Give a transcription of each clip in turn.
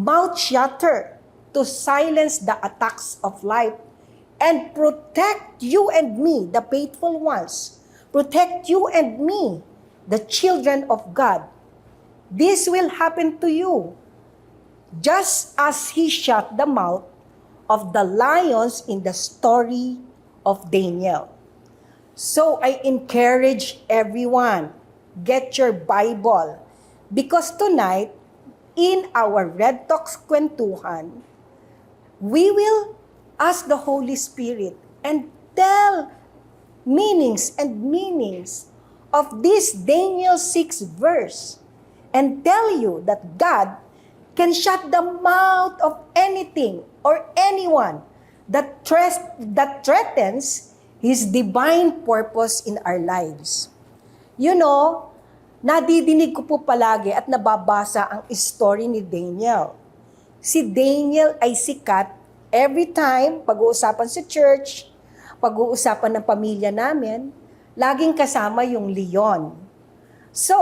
mouth shutter to silence the attacks of life and protect you and me, the faithful ones. Protect you and me, the children of God. This will happen to you, just as He shut the mouth of the lions in the story of Daniel. So I encourage everyone, get your Bible, because tonight, in our Red Talks Kwentuhan, we will ask the Holy Spirit and tell meanings of this Daniel 6 verse, and tell you that God can shut the mouth of anything or anyone that threatens His divine purpose in our lives. You know, nadidinig ko po palagi at nababasa ang story ni Daniel. Si Daniel ay sikat every time pag-uusapan sa church, pag-uusapan ng pamilya namin, laging kasama yung leon. So,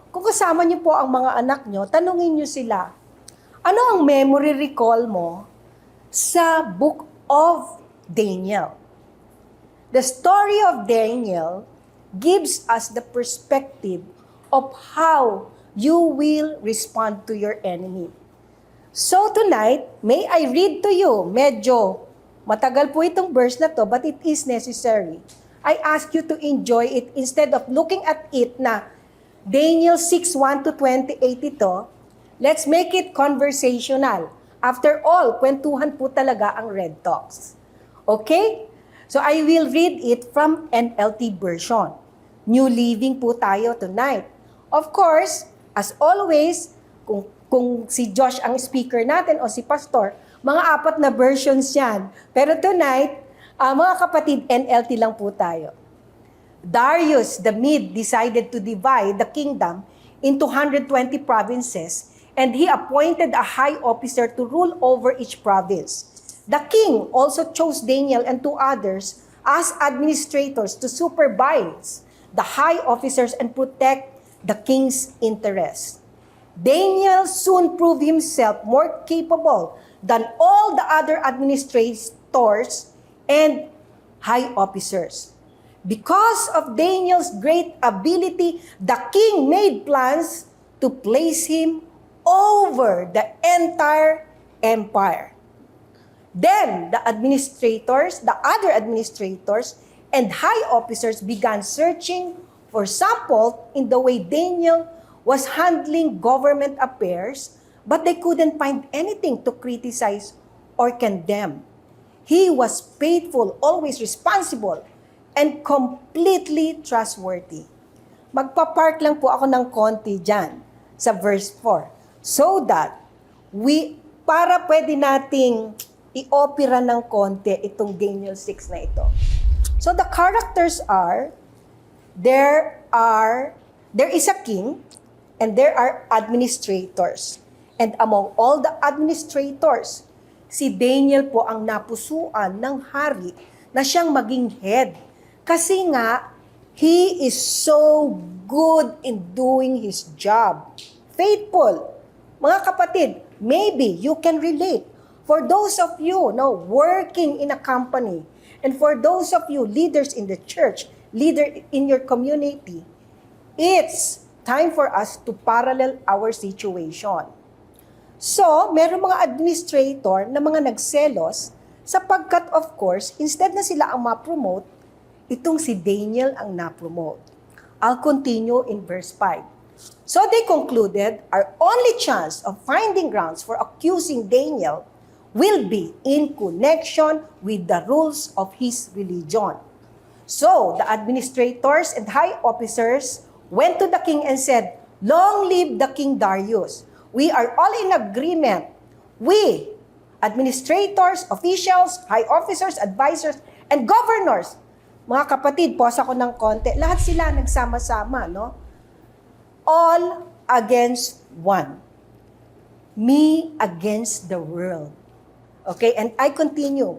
kung kasama niyo po ang mga anak niyo, tanungin niyo sila, ano ang memory recall mo sa Book of Daniel? The story of Daniel gives us the perspective of how you will respond to your enemy. So tonight, may I read to you, medyo matagal po itong verse na to, but it is necessary. I ask you to enjoy it instead of looking at it na Daniel 6:1-28 ito. Let's make it conversational. After all, kwentuhan po talaga ang Red Talks. Okay? So I will read it from NLT version. New Living po tayo tonight. Of course, as always, kung si Josh ang speaker natin o si Pastor, mga 4 na versions yan. Pero tonight, mga kapatid, NLT lang po tayo. Darius the Mede decided to divide the kingdom into 120 provinces, and he appointed a high officer to rule over each province. The king also chose Daniel and 2 others as administrators to supervise the high officers and protect the king's interests. Daniel soon proved himself more capable than all the other administrators and high officers. Because of Daniel's great ability, the king made plans to place him over the entire empire. Then the other administrators and high officers began searching for sample in the way Daniel was handling government affairs, but they couldn't find anything to criticize or condemn. He was faithful, always responsible, and completely trustworthy. Magpa-park lang po ako ng konti dyan sa verse 4 so that para pwede nating i-opera ng konti itong Daniel 6 na ito. So the characters are, there is a king and there are administrators. And among all the administrators, si Daniel po ang napusuan ng hari na siyang maging head. Kasi nga, he is so good in doing his job. Faithful. Mga kapatid, maybe you can relate. For those of you working in a company, and for those of you leaders in the church, leader in your community, it's time for us to parallel our situation. So, meron mga administrator na mga nagselos sapagkat of course, instead na sila ang ma-promote, itong si Daniel ang na-promote. I'll continue in verse 5. So they concluded, our only chance of finding grounds for accusing Daniel will be in connection with the rules of his religion. So the administrators and high officers went to the king and said, "Long live the King Darius. We are all in agreement. We, administrators, officials, high officers, advisors, and governors." Mga kapatid, pause ako ng konti. Lahat sila nagsama-sama, no? All against one. Me against the world. Okay, and I continue.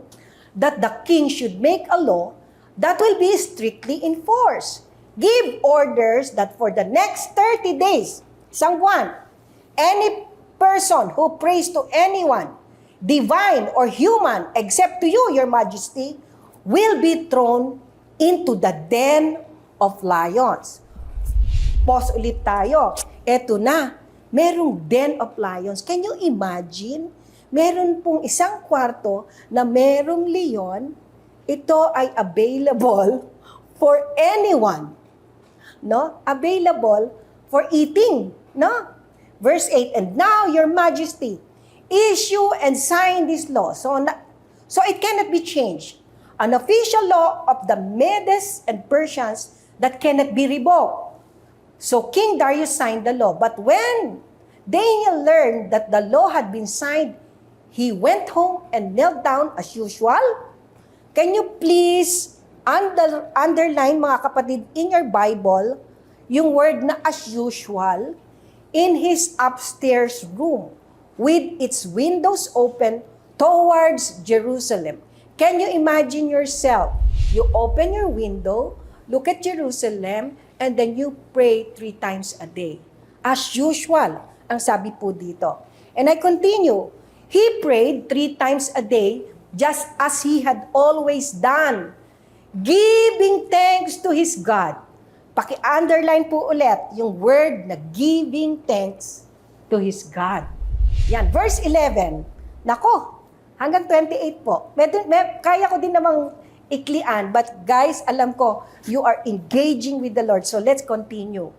That the king should make a law that will be strictly enforced. Give orders that for the next 30 days, isang buwan, any person who prays to anyone, divine or human, except to you, your majesty, will be thrown into the den of lions. Pause ulit tayo. Eto na, merong den of lions. Can you imagine? Meron pong isang kwarto na merong leon. Ito ay available for anyone. No? Available for eating. No? Verse 8, and now, your majesty, issue and sign this law. So it cannot be changed. An official law of the Medes and Persians that cannot be revoked. So King Darius signed the law. But when Daniel learned that the law had been signed, he went home and knelt down as usual. Can you please underline, mga kapatid, in your Bible, yung word na as usual, in his upstairs room, with its windows open towards Jerusalem. Can you imagine yourself? You open your window, look at Jerusalem, and then you pray 3 times a day. As usual, ang sabi po dito. And I continue, he prayed 3 times a day, just as he had always done, giving thanks to his God. Paki-underline po ulit yung word na giving thanks to his God. Yan, verse 11. Nako, hanggang 28 po. Kaya ko din namang iklian, but guys, alam ko, you are engaging with the Lord. So let's continue.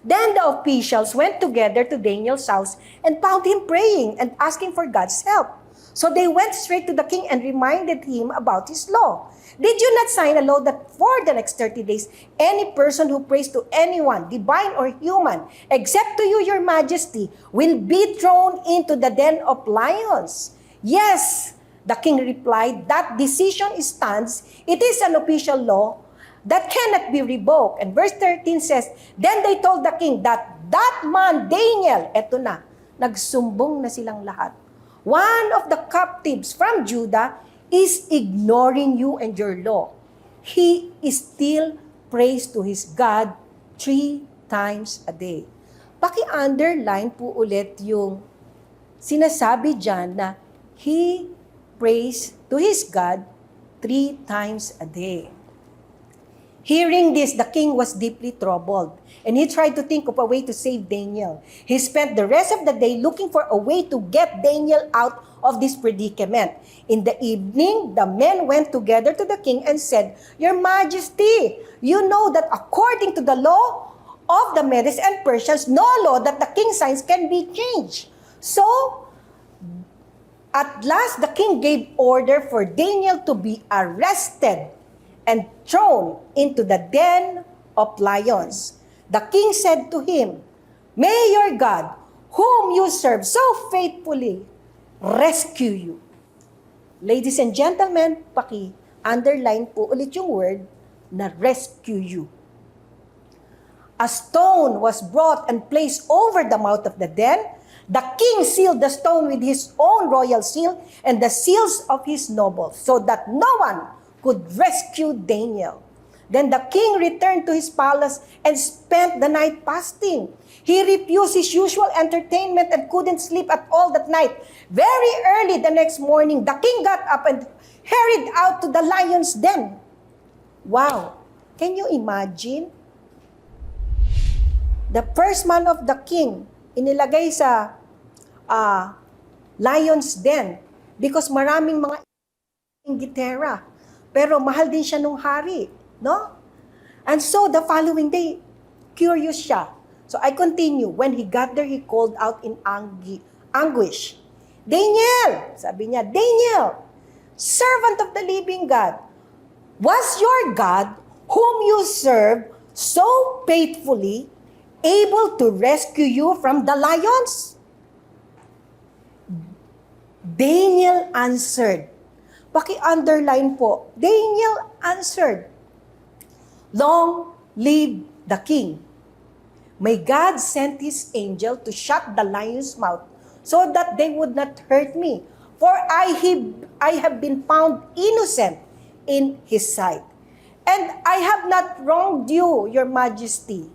Then the officials went together to Daniel's house and found him praying and asking for God's help. So they went straight to the king and reminded him about his law. Did you not sign a law that for the next 30 days, any person who prays to anyone, divine or human, except to you, your majesty, will be thrown into the den of lions? Yes, the king replied, that decision stands. It is an official law that cannot be revoked. And verse 13 says, then they told the king that man, Daniel, eto na, nagsumbong na silang lahat. One of the captives from Judah is ignoring you and your law. He is still prays to his God 3 times a day. Paki-underline po ulit yung sinasabi dyan na he prays to his God 3 times a day. Hearing this, the king was deeply troubled, and he tried to think of a way to save Daniel. He spent the rest of the day looking for a way to get Daniel out of this predicament. In the evening, the men went together to the king and said, Your Majesty, you know that according to the law of the Medes and Persians, no law that the king signs can be changed. So, at last, the king gave order for Daniel to be arrested and thrown into the den of lions. The king said to him, May your God, whom you serve so faithfully, rescue you. Ladies and gentlemen, paki-underline po ulit yung word na rescue you. A stone was brought and placed over the mouth of the den. The king sealed the stone with his own royal seal and the seals of his nobles, so that no one could rescue Daniel. Then the king returned to his palace and spent the night fasting. He refused his usual entertainment and couldn't sleep at all that night. Very early the next morning, the king got up and hurried out to the lion's den. Wow! Can you imagine? The first man of the king, inilagay sa lion's den because maraming mga gitera. Pero mahal din siya nung hari, no? And so the following day, curious siya. So I continue. When he got there, he called out in anguish. Daniel! Sabi niya, Daniel, servant of the living God, was your God, whom you serve so faithfully, able to rescue you from the lions? Daniel answered. Paki-underline po. Daniel answered, Long live the king. May God send his angel to shut the lion's mouth so that they would not hurt me. For I have been found innocent in his sight. And I have not wronged you, your majesty.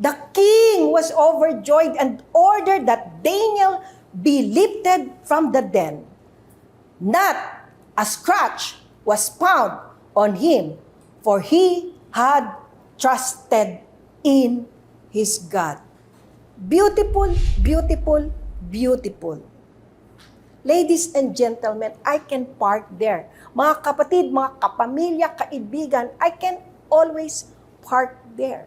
The king was overjoyed and ordered that Daniel be lifted from the den. Not a scratch was found on him, for he had trusted in his God. Beautiful, beautiful, beautiful. Ladies and gentlemen, I can park there. Mga kapatid, mga kapamilya, kaibigan, I can always park there.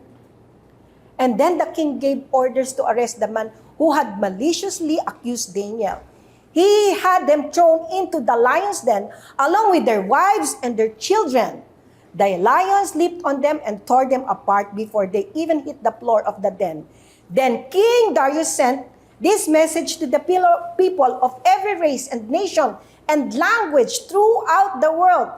And then the king gave orders to arrest the man who had maliciously accused Daniel. He had them thrown into the lion's den along with their wives and their children. The lions leaped on them and tore them apart before they even hit the floor of the den. Then King Darius sent this message to the people of every race and nation and language throughout the world.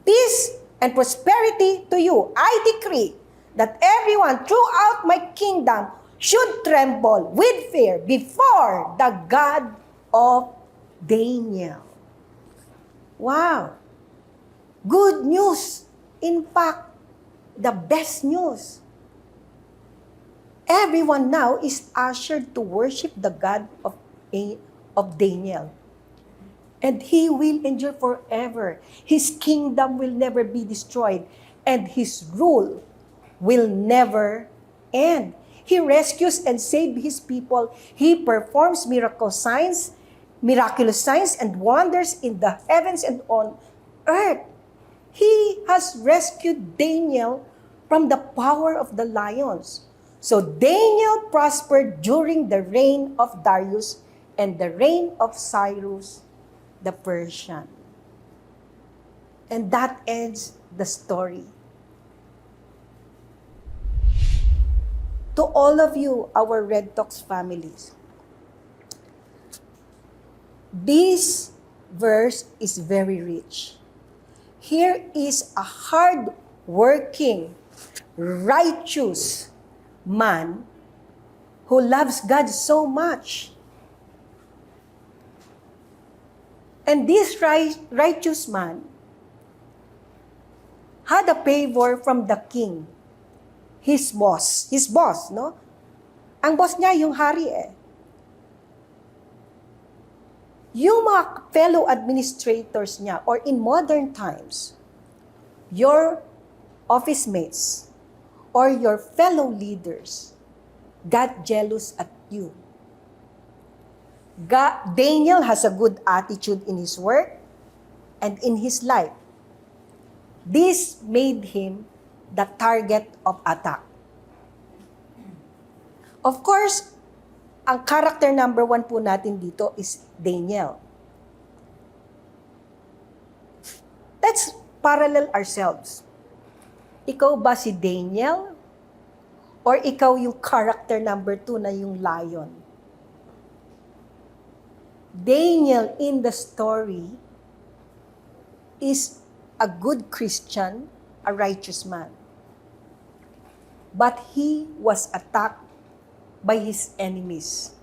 Peace and prosperity to you. I decree that everyone throughout my kingdom should tremble with fear before the God of Daniel. Wow! Good news. In fact, the best news. Everyone now is ushered to worship the God of Daniel. And he will endure forever. His kingdom will never be destroyed. And his rule will never end. He rescues and saves his people. He performs miraculous signs and wonders in the heavens and on earth. He has rescued Daniel from the power of the lions. So Daniel prospered during the reign of Darius and the reign of Cyrus the Persian. And that ends the story. To all of you, our Red Talks families, this verse is very rich. Here is a hard-working, righteous man who loves God so much. And this righteous man had a favor from the king, his boss, no? Ang boss niya, yung hari eh. Yung mga fellow administrators niya, or in modern times, your office mates, or your fellow leaders got jealous at you. Daniel has a good attitude in his work and in his life. This made him the target of attack. Of course, ang character number 1 po natin dito is Daniel. Let's parallel ourselves. Ikaw ba si Daniel? Or ikaw yung character number 2 na yung lion? Daniel in the story is a good Christian, a righteous man. But he was attacked by his enemies.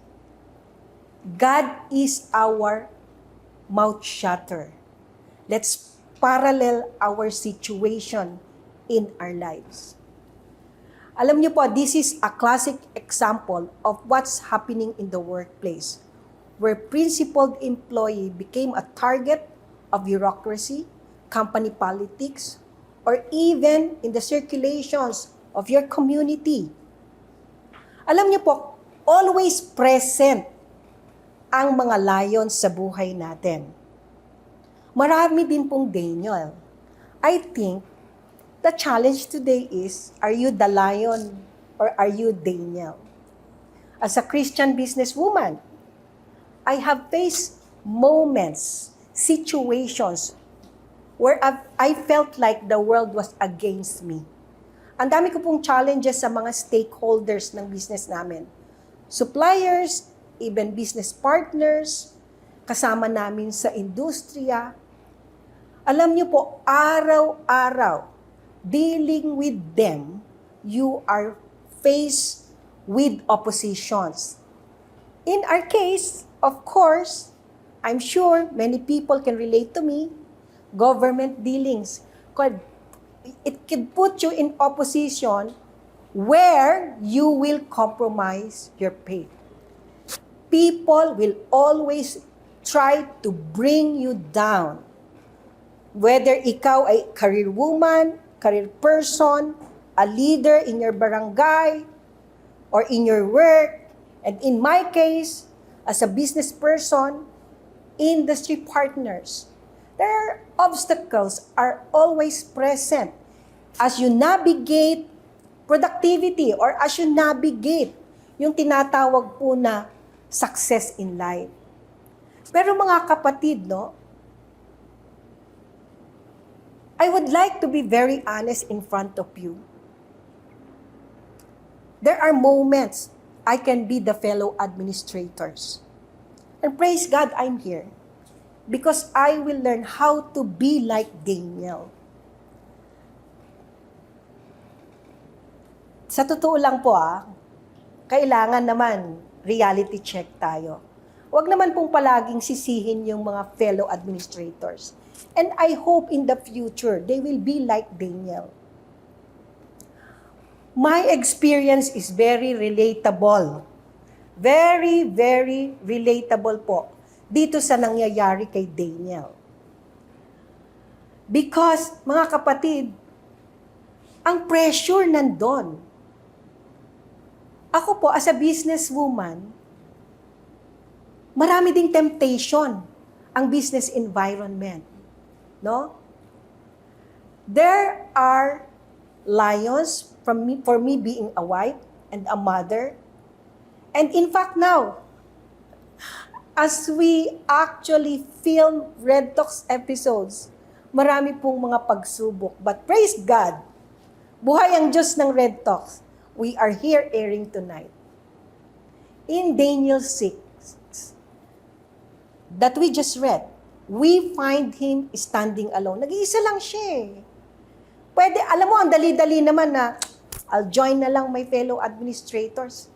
God is our mouth shutter. Let's parallel our situation in our lives. Alam niyo po, this is a classic example of what's happening in the workplace, where principled employee became a target of bureaucracy, company politics, or even in the circulations of your community. Alam niyo po, always present ang mga lions sa buhay natin. Marami din pong Daniel. I think the challenge today is, are you the lion or are you Daniel? As a Christian businesswoman, I have faced moments, situations where I felt like the world was against me. Ang dami ko pong challenges sa mga stakeholders ng business namin. Suppliers, even business partners, kasama namin sa industriya. Alam niyo po, araw-araw, dealing with them, you are faced with oppositions. In our case, of course, I'm sure many people can relate to me, government dealings. It can put you in opposition where you will compromise your faith. people will always try to bring you down. Whether ikaw ay career woman, career person, a leader in your barangay, or in your work, and in my case, as a business person, industry partners, their obstacles are always present as you navigate productivity or as you navigate yung tinatawag po na success in life. Pero mga kapatid, no, I would like to be very honest in front of you. There are moments I can be the fellow administrators. And praise God, I'm here. Because I will learn how to be like Daniel. Sa totoo lang po kailangan naman reality check tayo. Huwag naman pong palaging sisihin yung mga fellow administrators. And I hope in the future, they will be like Daniel. My experience is very relatable. Very, very relatable po dito sa nangyayari kay Daniel. Because, mga kapatid, ang pressure nandun. Ako po, as a businesswoman, marami ding temptation ang business environment. No? There are lions for me being a wife and a mother. And in fact now, as we actually film Red Talks episodes, marami pong mga pagsubok. But praise God, buhay ang Diyos ng Red Talks. We are here airing tonight. In Daniel 6, that we just read, we find him standing alone. Nag-iisa lang siya Pwede, alam mo, ang dali-dali naman na, I'll join na lang my fellow administrators.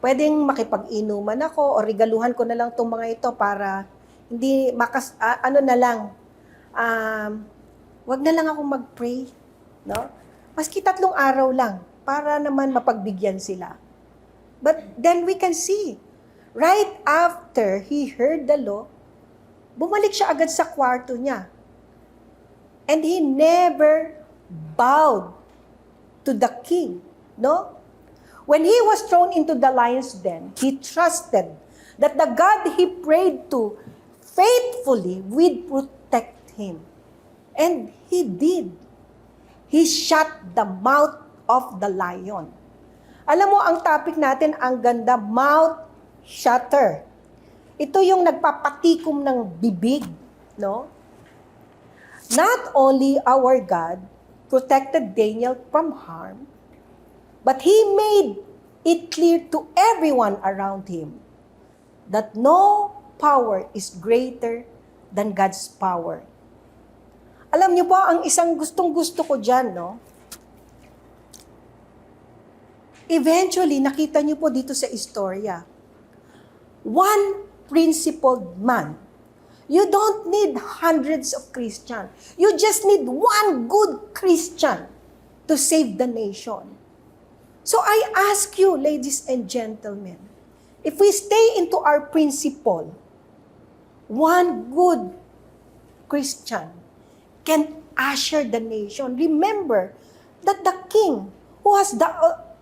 Pwedeng makipag-inuman ako o regaluhan ko na lang itong mga ito para hindi wag na lang ako mag-pray. No? Maski 3 araw lang para naman mapagbigyan sila. But then we can see, right after he heard the law, bumalik siya agad sa kwarto niya. And he never bowed to the king, no? When he was thrown into the lion's den, he trusted that the God he prayed to faithfully would protect him. And he did. He shut the mouth of the lion. Alam mo, ang topic natin, ang ganda, mouth shutter. Ito yung nagpapatikom ng bibig, no? Not only our God protected Daniel from harm, but he made it clear to everyone around him that no power is greater than God's power. Alam niyo po, ang isang gustong-gusto ko dyan, no? Eventually, nakita niyo po dito sa istorya, one principled man. You don't need hundreds of Christians. You just need one good Christian to save the nation. So I ask you, ladies and gentlemen, if we stay into our principle, one good Christian can usher the nation. Remember that the king who has the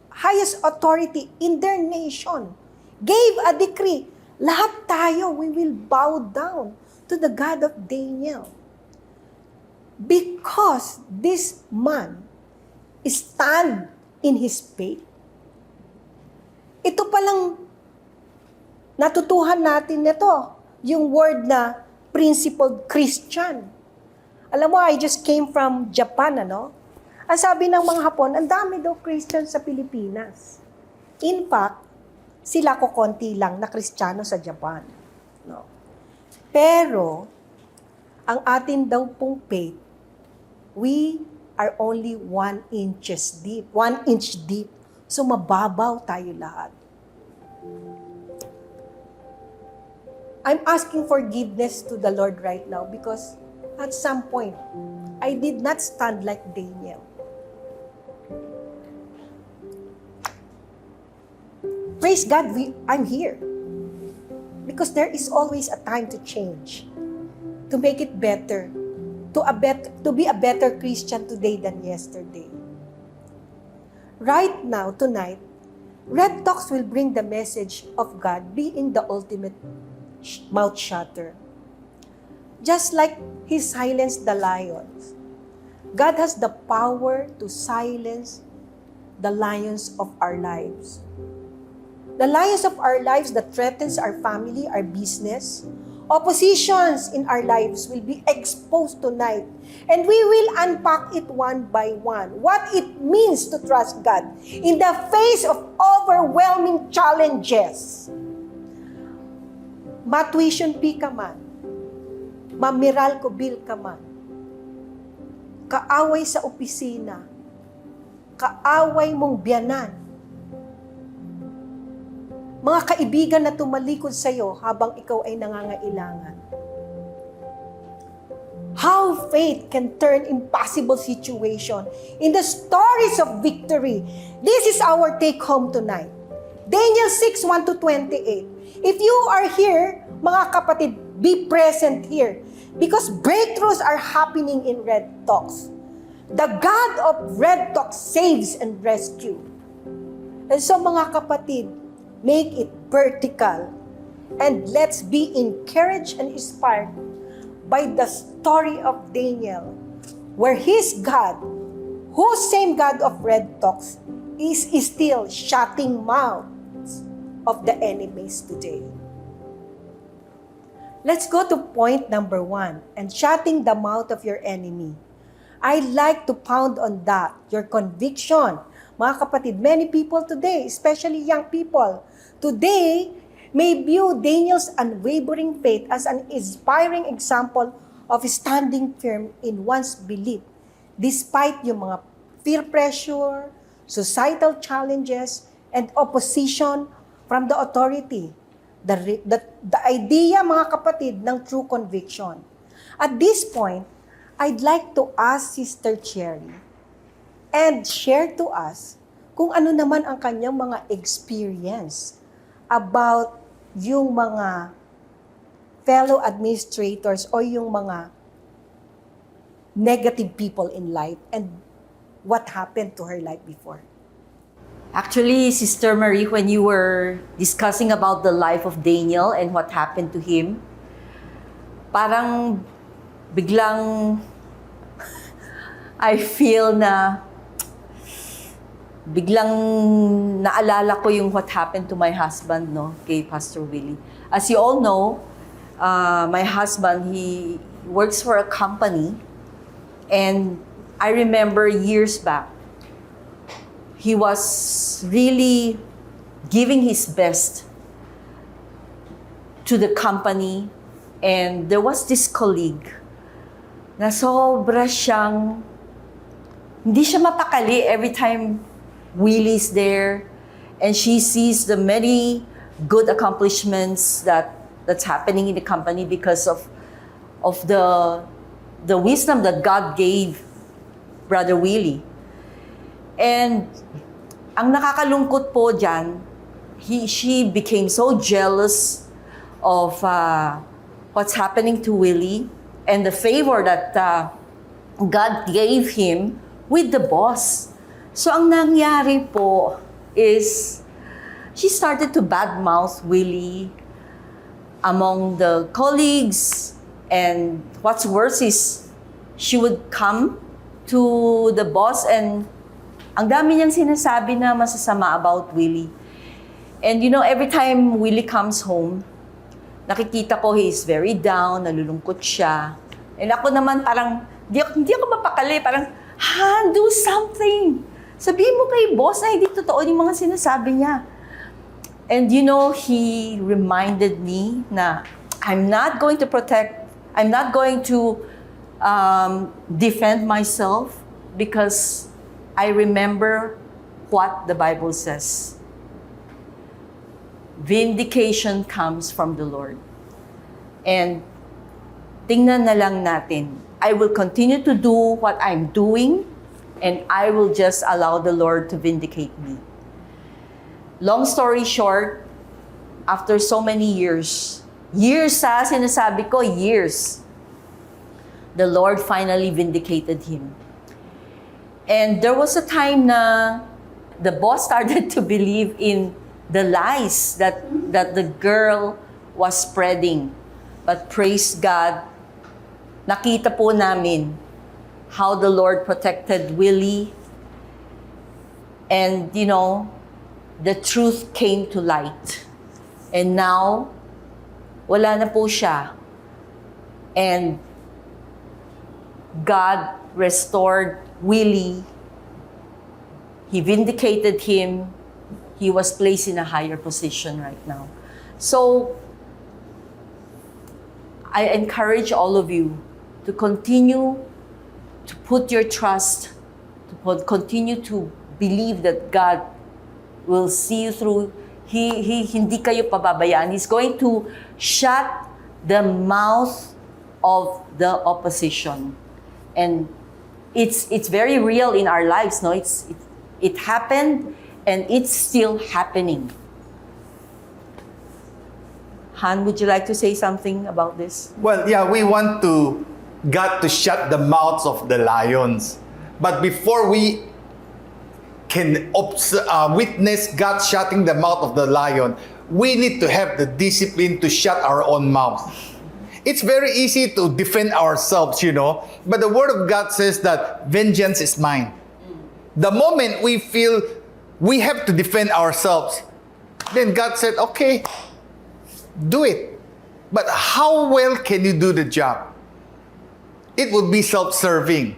highest authority in their nation gave a decree, lahat tayo, we will bow down to the God of Daniel. Because this man stand in his faith. Ito palang natutuhan natin nito, yung word na principled Christian. Alam mo, I just came from Japan, ano? Ang sabi ng mga Hapon, ang dami daw Christian sa Pilipinas. In fact, sila ko konti lang na Kristiyano sa Japan. No? Pero, ang atin daw pong faith, we are only 1 inch deep. So, mababaw tayo lahat. I'm asking forgiveness to the Lord right now because at some point, I did not stand like Daniel. Praise God, I'm here. Because there is always a time to change, to make it better, to be a better Christian today than yesterday. Right now, tonight, Red Talks will bring the message of God being the ultimate mouth shutter. Just like He silenced the lions, God has the power to silence the lions of our lives. The lions of our lives that threatens our family, our business, oppositions in our lives will be exposed tonight. And we will unpack it one by one. What it means to trust God in the face of overwhelming challenges. Ma-tuition fee ka man, ma-Meralco bill ka man, kaaway sa opisina, kaaway mong biyanan, mga kaibigan na tumalikod sa iyo habang ikaw ay nangangailangan. How faith can turn impossible situation in the stories of victory. This is our take home tonight. Daniel 6, 1-28. If you are here, mga kapatid, be present here because breakthroughs are happening in Red Talks. The God of Red Talks saves and rescues. And so mga kapatid, make it vertical. And let's be encouraged and inspired by the story of Daniel, where his God, whose same God of Red Talks, is still shutting mouths of the enemies today. Let's go to point number 1, and shutting the mouth of your enemy. I'd like to pound on that, your conviction. Mga kapatid, many people today, especially young people, today may view Daniel's unwavering faith as an inspiring example of standing firm in one's belief despite yung mga peer pressure, societal challenges, and opposition from the authority. The idea, mga kapatid, ng true conviction. At this point, I'd like to ask Sister Cherry and share to us kung ano naman ang kanyang mga experience about yung mga fellow administrators o yung mga negative people in life and what happened to her life before. Actually, Sister Marie, when you were discussing about the life of Daniel and what happened to him, parang biglang I feel na biglang naalala ko yung what happened to my husband, no, kay Pastor Willie. As you all know, my husband, he works for a company, and I remember years back, he was really giving his best to the company, and there was this colleague na sobra siyang, hindi siya mapakali every time Willie's there, and she sees the many good accomplishments that's happening in the company because of the wisdom that God gave Brother Willie. And ang nakakalungkot po dyan, she became so jealous of what's happening to Willie and the favor that God gave him with the boss. So ang nangyari po is she started to badmouth Willie among the colleagues, and what's worse is she would come to the boss and ang dami niyang sinasabi na masasama about Willie. And you know, every time Willie comes home, nakikita ko he's very down, nalulungkot siya. And ako naman parang, hindi ako mapakali, parang, do something. Sabihin mo kay boss na hindi totoo yung mga sinasabi niya. And you know, he reminded me na I'm not going to defend myself because I remember what the Bible says. Vindication comes from the Lord. And tingnan na lang natin. I will continue to do what I'm doing, and I will just allow the Lord to vindicate me. Long story short, after so many years, sinasabi ko, years, the Lord finally vindicated him. And there was a time na the boss started to believe in the lies that the girl was spreading. But praise God, nakita po namin how the Lord protected Willie. And, the truth came to light. And now, wala na po siya. And God restored Willie. He vindicated him. He was placed in a higher position right now. So, I encourage all of you to continue to put your trust, continue to believe that God will see you through. Hindi kayo pababayaan. He's going to shut the mouth of the opposition. And it's very real in our lives, no? It happened and it's still happening. Han, would you like to say something about this? Well, yeah, we want God to shut the mouths of the lions. But before we can witness God shutting the mouth of the lion, we need to have the discipline to shut our own mouth. It's very easy to defend ourselves, but the Word of God says that vengeance is mine. The moment we feel we have to defend ourselves, then God said, okay, do it. But how well can you do the job? It would be self-serving.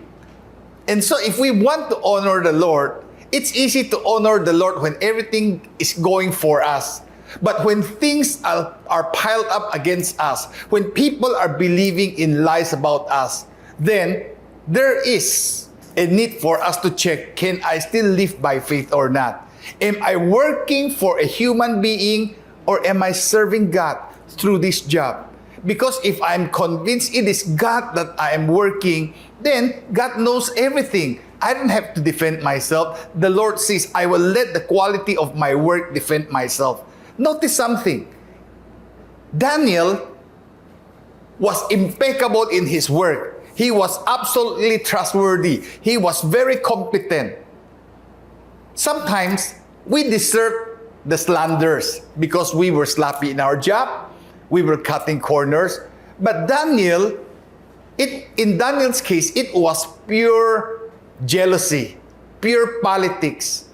And so if we want to honor the Lord, it's easy to honor the Lord when everything is going for us. But when things are piled up against us, when people are believing in lies about us, then there is a need for us to check, can I still live by faith or not? Am I working for a human being or am I serving God through this job? Because if I'm convinced it is God that I am working, then God knows everything. I don't have to defend myself. The Lord says, I will let the quality of my work defend myself. Notice something. Daniel was impeccable in his work. He was absolutely trustworthy. He was very competent. Sometimes we deserve the slanders because we were sloppy in our job. We were cutting corners. But Daniel, in Daniel's case, it was pure jealousy, pure politics.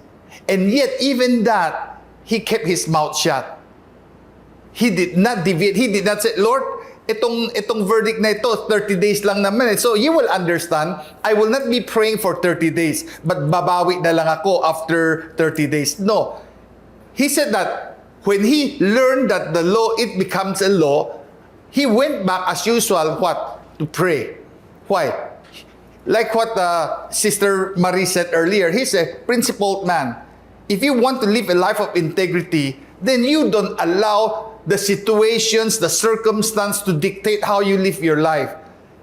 And yet, even that, he kept his mouth shut. He did not deviate. He did not say, Lord, itong verdict na ito, 30 days lang naman. So you will understand, I will not be praying for 30 days, but babawi na lang ako after 30 days. No. He said that when he learned that the law, it becomes a law, he went back as usual, what? To pray. Why? Like what Sister Marie said earlier, he's a principled man. If you want to live a life of integrity, then you don't allow the situations, the circumstance to dictate how you live your life.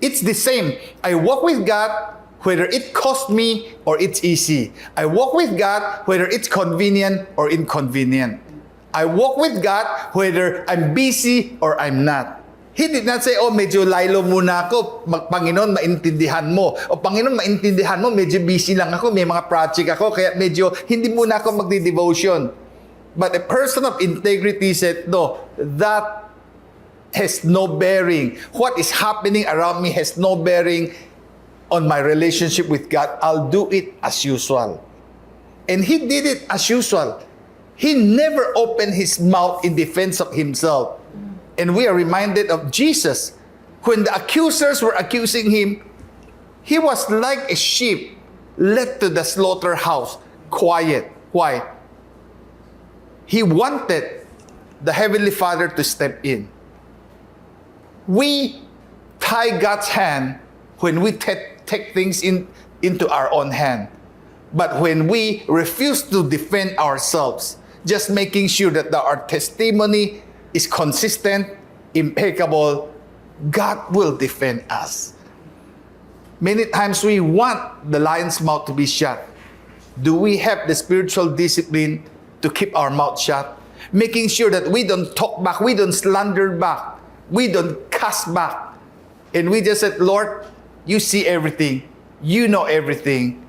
It's the same. I walk with God whether it costs me or it's easy. I walk with God whether it's convenient or inconvenient. I walk with God whether I'm busy or I'm not. He did not say, oh, medyo laylo muna ako, Panginoon, maintindihan mo. O Panginoon, maintindihan mo, medyo busy lang ako, may mga project ako, kaya medyo hindi muna ako magdi-devotion. But a person of integrity said, no, that has no bearing. What is happening around me has no bearing on my relationship with God. I'll do it as usual. And he did it as usual. He never opened his mouth in defense of himself. And we are reminded of Jesus. When the accusers were accusing him, he was like a sheep led to the slaughterhouse, quiet. Why? He wanted the Heavenly Father to step in. We tie God's hand when we take things into our own hand. But when we refuse to defend ourselves, just making sure that our testimony is consistent, impeccable, God will defend us. Many times we want the lion's mouth to be shut. Do we have the spiritual discipline to keep our mouth shut? making sure that we don't talk back, we don't slander back, we don't cast back. And we just said, Lord, you see everything, you know everything.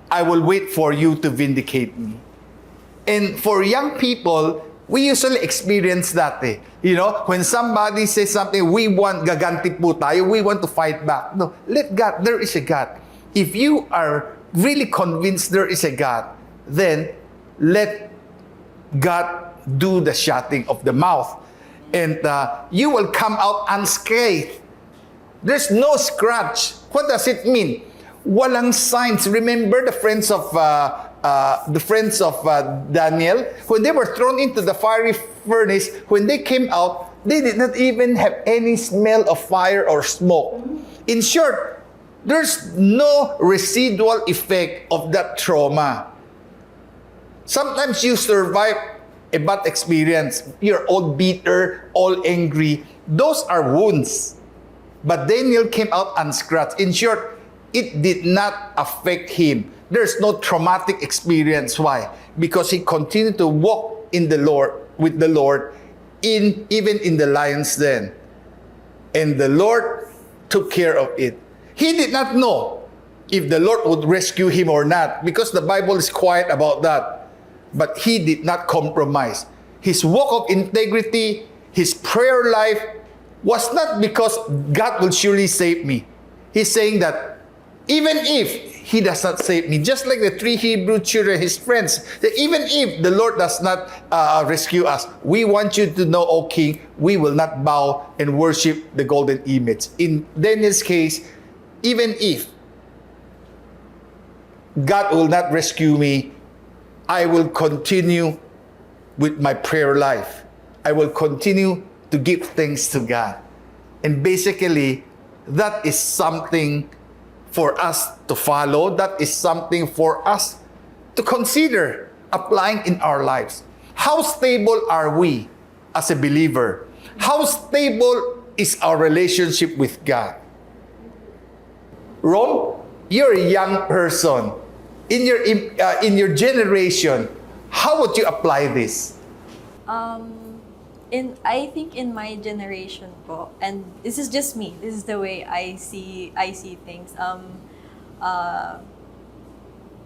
I will wait for you to vindicate me. And for young people, we usually experience that eh. You know, when somebody says something, we want gaganti po tayo, we want to fight back. No, let God, there is a God. If you are really convinced there is a God, then let God do the shutting of the mouth. And you will come out unscathed. There's no scratch. What does it mean? Walang signs. Remember the friends of Daniel, when they were thrown into the fiery furnace, when they came out, they did not even have any smell of fire or smoke. In short, there's no residual effect of that trauma. Sometimes you survive a bad experience. You're all bitter, all angry. Those are wounds. But Daniel came out unscratched. In short, it did not affect him. There's no traumatic experience. Why? Because he continued to walk in the Lord, with the Lord, even in the lion's den. And the Lord took care of it. He did not know if the Lord would rescue him or not, because the Bible is quiet about that. But he did not compromise. His walk of integrity, his prayer life, was not because God will surely save me. He's saying that even if he does not save me, just like the 3 Hebrew children, his friends, that even if the Lord does not rescue us, we want you to know, O King, we will not bow and worship the golden image. In Daniel's case, even if God will not rescue me, I will continue with my prayer life. I will continue to give thanks to God. And basically, that is something for us to follow. That is something for us to consider applying in our lives. How stable are we as a believer? How stable is our relationship with God? Rom, you're a young person. In your generation, how would you apply this? I think in my generation po, and this is just me, this is the way I see things.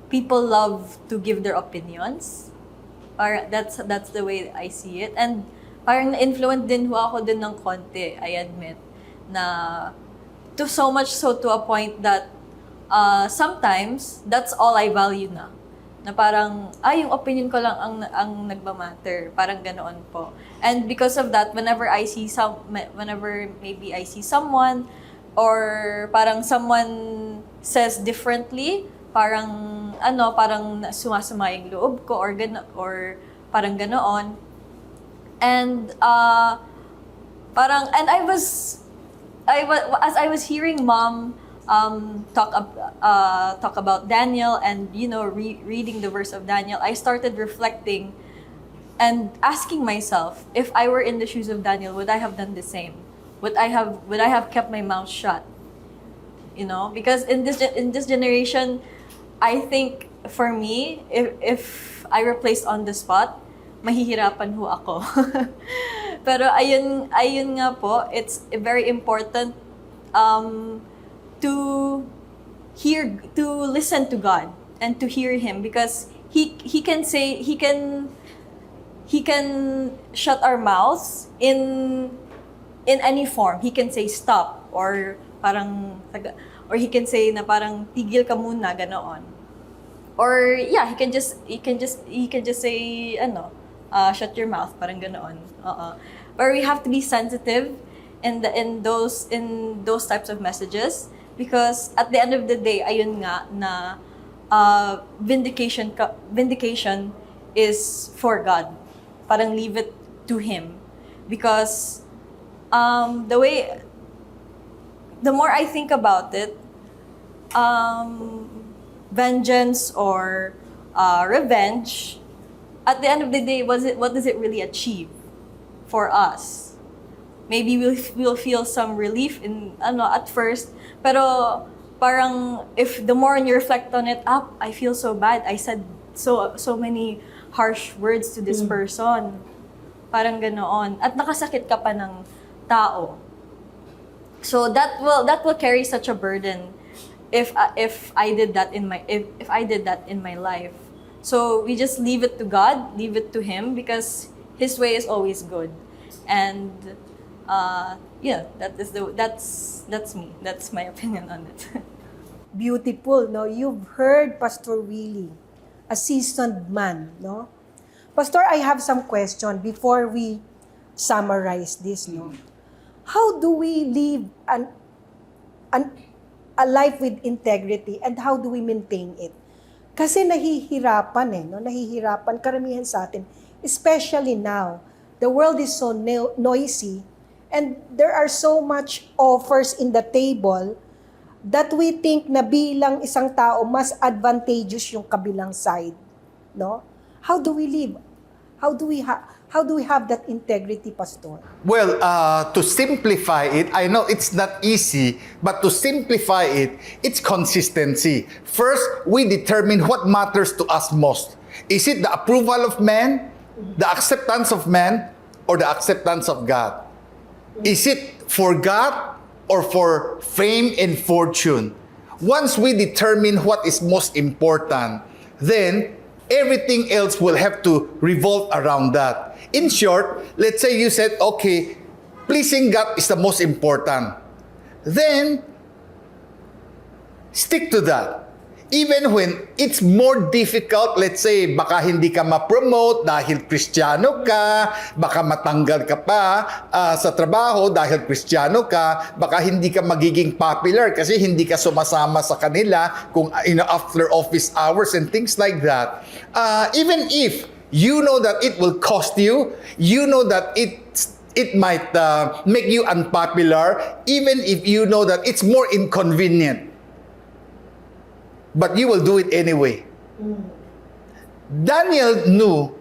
People love to give their opinions. Or that's the way I see it. And parang na-influence din ho ako din ng konti, I admit, na to so much so to a point that sometimes that's all I value na. Na parang, yung opinion ko lang ang nagmamatter. Parang ganoon po. And because of that, whenever maybe I see someone, or parang someone says differently, parang sumasama yung loob ko, or parang ganoon. And as I was hearing Mom talk about Daniel, and reading the verse of Daniel, I started reflecting and asking myself, if I were in the shoes of Daniel, would I have done the same? Would I have kept my mouth shut? Because in this generation, I think for me, if I were placed on the spot, mahihirapan ho ako. Pero ayun nga po, it's very important to listen to God and to hear Him, because He can shut our mouths in any form. He can say stop, or He can say na parang tigil ka muna, ganoon. Or He can just say shut your mouth, parang ganoon. But we have to be sensitive in those types of messages, because at the end of the day, ayun nga na vindication is for God. Parang leave it to Him, because the more I think about it, vengeance or revenge, at the end of the day, what does it really achieve for us? Maybe we'll feel some relief at first, pero parang if the more you reflect on it, I feel so bad. I said so many harsh words to this person. Parang ganoon. At nakasakit ka pa ng tao. So that will carry such a burden if I did that in my life. So we just leave it to God, leave it to Him, because His way is always good. And that's me. That's my opinion on it. Beautiful, no? You've heard Pastor Willie, a seasoned man, no? Pastor, I have some question before we summarize this, no? How do we live a life with integrity, and how do we maintain it? Kasi nahihirapan no? Nahihirapan karamihan sa atin, especially now. The world is so noisy, and there are so much offers in the table that we think na bilang isang tao, mas advantageous yung kabilang side, no? How do we live? How do we have that integrity, Pastor? Well, to simplify it, I know it's not easy, but to simplify it, it's consistency. First, we determine what matters to us most. Is it the approval of man, the acceptance of man, or the acceptance of God? Is it for God or for fame and fortune? Once we determine what is most important, then everything else will have to revolve around that. In short, let's say you said, okay, pleasing God is the most important. Then, stick to that. Even when it's more difficult, let's say, baka hindi ka ma-promote dahil Kristiyano ka, baka matanggal ka pa sa trabaho dahil Kristiyano ka, baka hindi ka magiging popular kasi hindi ka sumasama sa kanila kung after office hours and things like that. Even if you know that it will cost you, you know that it might make you unpopular, even if you know that it's more inconvenient, but you will do it anyway. Daniel knew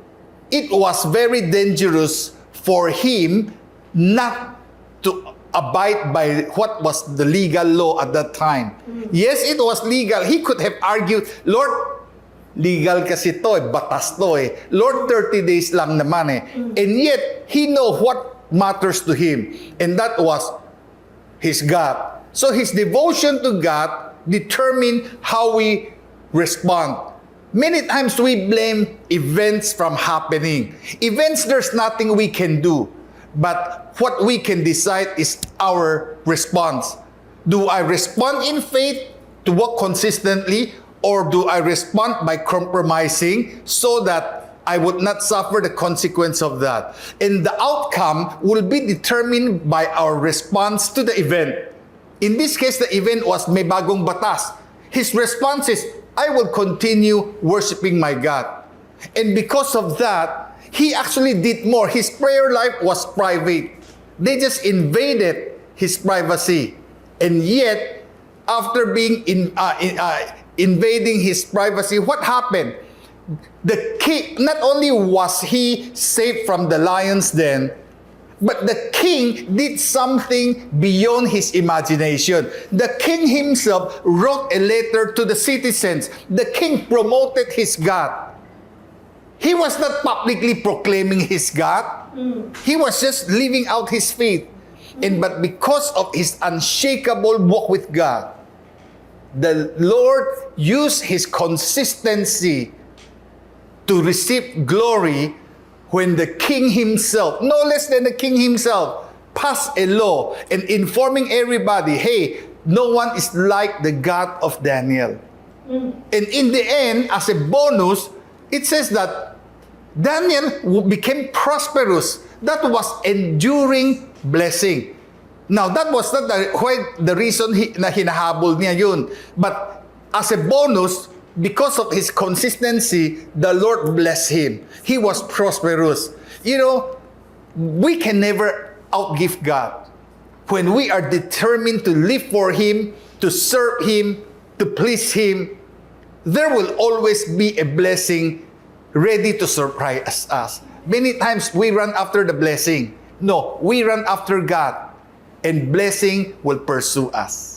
it was very dangerous for him not to abide by what was the legal law at that time. Yes, it was legal. He could have argued, Lord, legal kasi to batas to Lord, 30 days lang naman And yet, he know what matters to him. And that was his God. So his devotion to God determine how we respond. Many times we blame events from happening. Events, there's nothing we can do. But what we can decide is our response. Do I respond in faith to walk consistently, or do I respond by compromising so that I would not suffer the consequence of that? And the outcome will be determined by our response to the event. In this case, the event was may bagong batas. His response is, I will continue worshiping my God. And because of that, he actually did more. His prayer life was private. They just invaded his privacy. And yet, after being invading his privacy, what happened? The king, not only was he saved from the lion's den, but the king did something beyond his imagination. The king himself wrote a letter to the citizens. The king promoted his God. He was not publicly proclaiming his God. He was just living out his faith. But because of his unshakable walk with God, the Lord used his consistency to receive glory when the king himself, no less than the king himself, passed a law and informing everybody, hey, no one is like the God of Daniel. And in the end, as a bonus, it says that Daniel became prosperous. That was enduring blessing. Now, that was not the reason na hinahabol niya yun. But as a bonus, because of his consistency, the Lord blessed him. He was prosperous. You know, we can never outgive God. When we are determined to live for Him, to serve Him, to please Him, there will always be a blessing ready to surprise us. Many times we run after the blessing. No, we run after God, and blessing will pursue us.